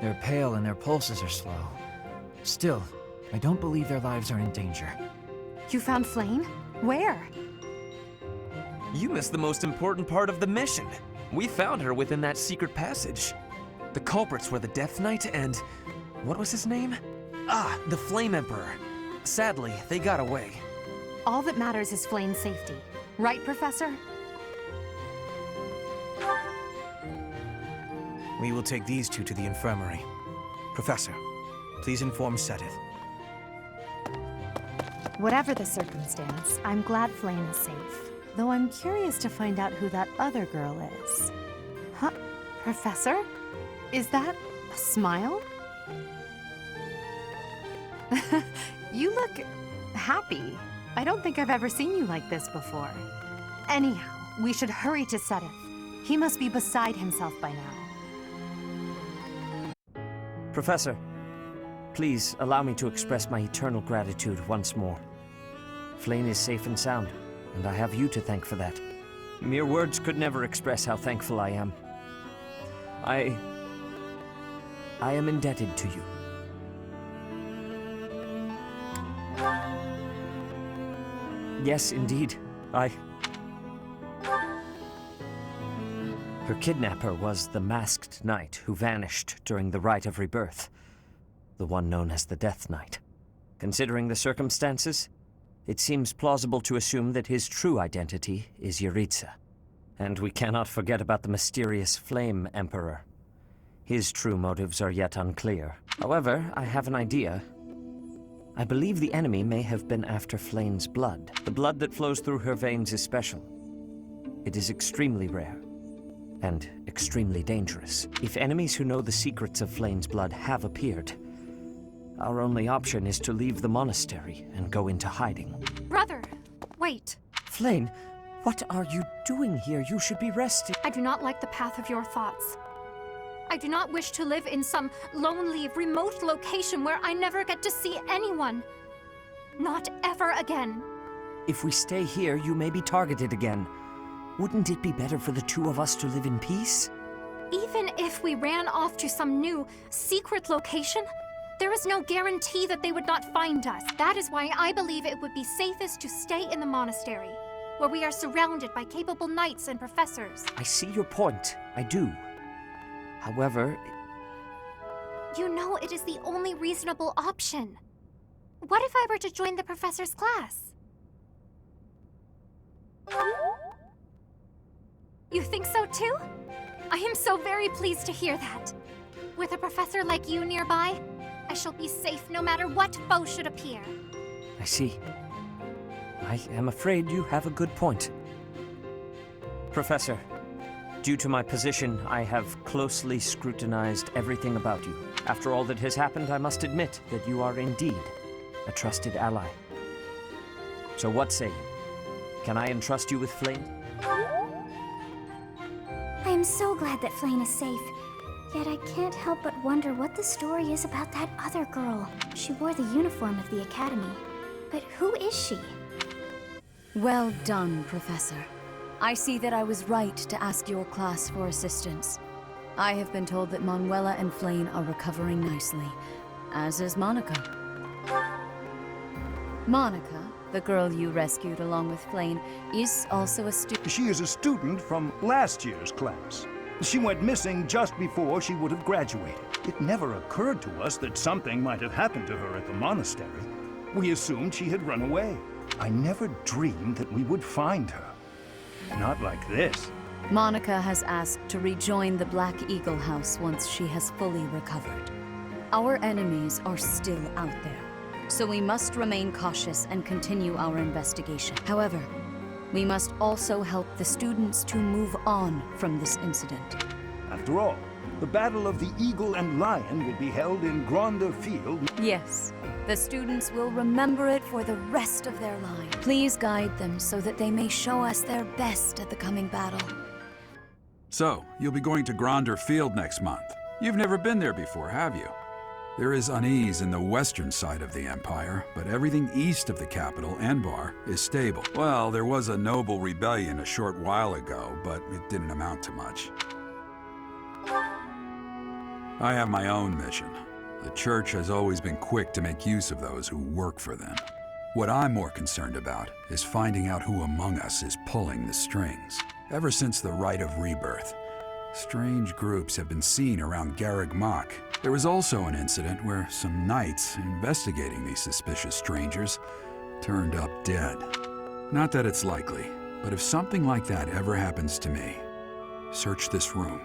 They're pale and their pulses are slow. Still, I don't believe their lives are in danger. You found Flayn? Where? You missed the most important part of the mission. We found her within that secret passage. The culprits were the Death Knight and... what was his name? Ah, the Flame Emperor. Sadly, they got away. All that matters is Flayn's safety. Right, Professor? We will take these two to the infirmary. Professor, please inform Sothis. Whatever the circumstance, I'm glad Flayn is safe. Though I'm curious to find out who that other girl is. Huh? Professor? Is that a smile? You look happy. I don't think I've ever seen you like this before. Anyhow, we should hurry to Sothis. He must be beside himself by now. Professor, please allow me to express my eternal gratitude once more. Flayn is safe and sound, and I have you to thank for that. Mere words could never express how thankful I am. I am indebted to you. Yes, indeed. Her kidnapper was the masked knight who vanished during the Rite of Rebirth, the one known as the Death Knight. Considering the circumstances, it seems plausible to assume that his true identity is Yaritza. And we cannot forget about the mysterious Flame Emperor. His true motives are yet unclear. However, I have an idea. I believe the enemy may have been after Flayn's blood. The blood that flows through her veins is special. It is extremely rare, and extremely dangerous. If enemies who know the secrets of Flayn's blood have appeared, our only option is to leave the monastery and go into hiding. Brother, wait. Flayn, what are you doing here? You should be resting. I do not like the path of your thoughts. I do not wish to live in some lonely, remote location where I never get to see anyone. Not ever again. If we stay here, you may be targeted again. Wouldn't it be better for the two of us to live in peace? Even if we ran off to some new, secret location, there is no guarantee that they would not find us. That is why I believe it would be safest to stay in the monastery, where we are surrounded by capable knights and professors. I see your point. I do. However... You know it is the only reasonable option. What if I were to join the professor's class? You think so too? I am so very pleased to hear that. With a professor like you nearby, I shall be safe no matter what foe should appear. I see. I am afraid you have a good point. Professor, due to my position, I have closely scrutinized everything about you. After all that has happened, I must admit that you are indeed a trusted ally. So what say you? Can I entrust you with Flayn? I am so glad that Flayn is safe. Yet I can't help but wonder what the story is about that other girl. She wore the uniform of the academy. But who is she? Well done, Professor. I see that I was right to ask your class for assistance. I have been told that Manuela and Flayn are recovering nicely, as is Monica. Monica, the girl you rescued along with Flayn, is also a student. She is a student from last year's class. She went missing just before she would have graduated. It never occurred to us that something might have happened to her at the monastery. We assumed she had run away. I never dreamed that we would find her. Not like this. Monica has asked to rejoin the Black Eagle House once she has fully recovered. Our enemies are still out there, so we must remain cautious and continue our investigation. However, we must also help the students to move on from this incident. After all, the Battle of the Eagle and Lion will be held in Gronder Field. Yes, the students will remember it for the rest of their lives. Please guide them so that they may show us their best at the coming battle. So, you'll be going to Gronder Field next month. You've never been there before, have you? There is unease in the western side of the Empire, but everything east of the capital, Enbar, is stable. Well, there was a noble rebellion a short while ago, but it didn't amount to much. I have my own mission. The Church has always been quick to make use of those who work for them. What I'm more concerned about is finding out who among us is pulling the strings. Ever since the Rite of Rebirth, strange groups have been seen around Garegg Mach. There was also an incident where some knights investigating these suspicious strangers turned up dead. Not that it's likely, but if something like that ever happens to me, search this room,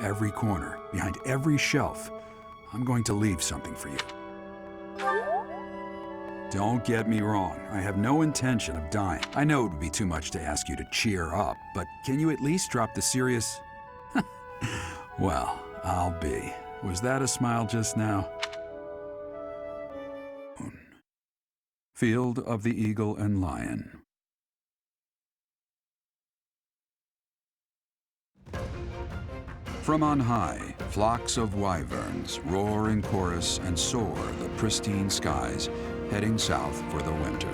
every corner, behind every shelf. I'm going to leave something for you. Don't get me wrong, I have no intention of dying. I know it would be too much to ask you to cheer up, but can you at least drop the serious... Well, I'll be. Was that a smile just now? Field of the Eagle and Lion. From on high, flocks of wyverns roar in chorus and soar the pristine skies, heading south for the winter.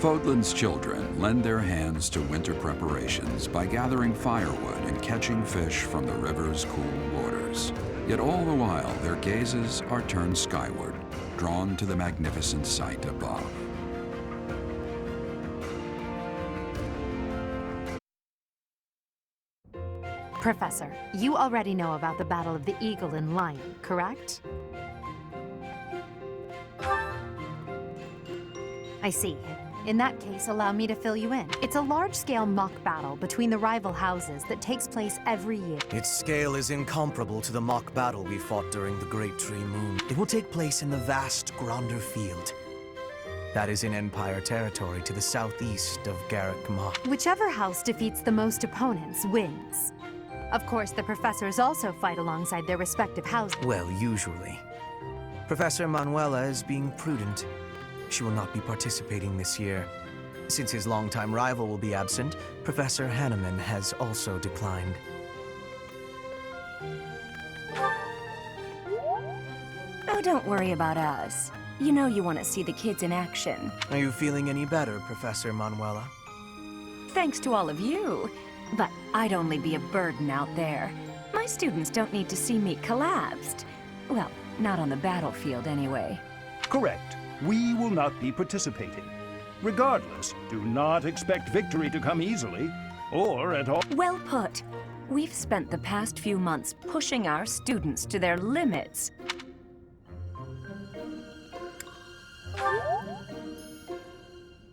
Fódlan's children lend their hands to winter preparations by gathering firewood and catching fish from the river's cool waters. Yet all the while, their gazes are turned skyward, drawn to the magnificent sight above. Professor, you already know about the Battle of the Eagle and Lion, correct? I see. In that case, allow me to fill you in. It's a large-scale mock battle between the rival houses that takes place every year. Its scale is incomparable to the mock battle we fought during the Great Tree Moon. It will take place in the vast Gronder Field. That is in Empire territory to the southeast of Garegg Mach. Whichever house defeats the most opponents wins. Of course, the professors also fight alongside their respective houses. Well, usually. Professor Manuela is being prudent. She will not be participating this year. Since his longtime rival will be absent, Professor Hanneman has also declined. Oh, don't worry about us. You know you want to see the kids in action. Are you feeling any better, Professor Manuela? Thanks to all of you. But I'd only be a burden out there. My students don't need to see me collapsed. Well, not on the battlefield anyway. Correct. We will not be participating. Regardless, do not expect victory to come easily, or at all. Well put. We've spent the past few months pushing our students to their limits.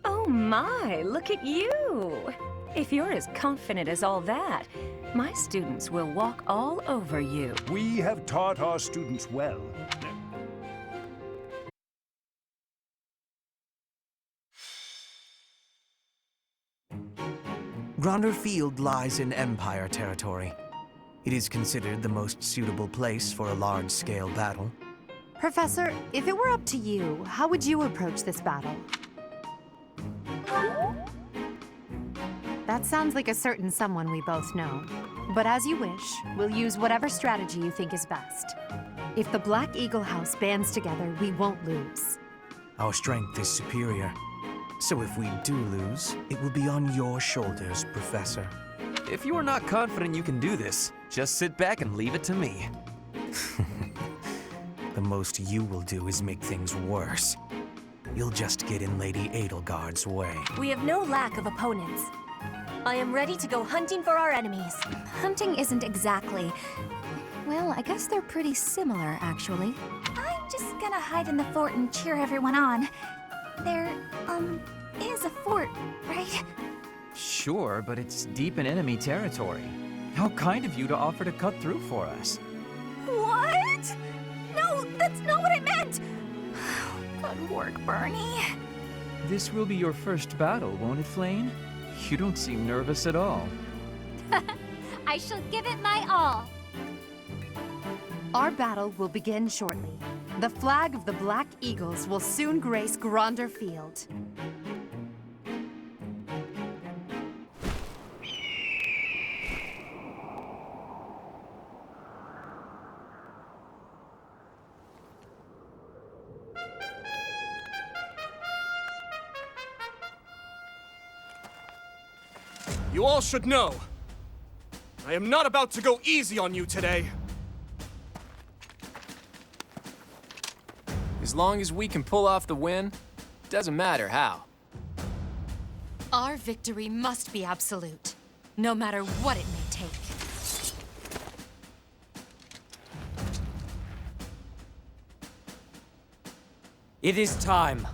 Oh my, look at you! If you're as confident as all that, my students will walk all over you. We have taught our students well. Gronder Field lies in Empire territory. It is considered the most suitable place for a large-scale battle. Professor, if it were up to you, how would you approach this battle? That sounds like a certain someone we both know. But as you wish, we'll use whatever strategy you think is best. If the Black Eagle House bands together, we won't lose. Our strength is superior. So if we do lose, it will be on your shoulders, Professor. If you are not confident you can do this, just sit back and leave it to me. The most you will do is make things worse. You'll just get in Lady Edelgard's way. We have no lack of opponents. I am ready to go hunting for our enemies. Hunting isn't exactly... Well, I guess they're pretty similar, actually. I'm just gonna hide in the fort and cheer everyone on. There, is a fort, right? Sure, but it's deep in enemy territory. How kind of you to offer to cut through for us. What? No, that's not what I meant! Good work, Bernie. This will be your first battle, won't it, Flayn? You don't seem nervous at all. I shall give it my all. Our battle will begin shortly. The flag of the Black Eagles will soon grace Gronder Field. You all should know, I am not about to go easy on you today. As long as we can pull off the win, doesn't matter how. Our victory must be absolute, no matter what it may take. It is time.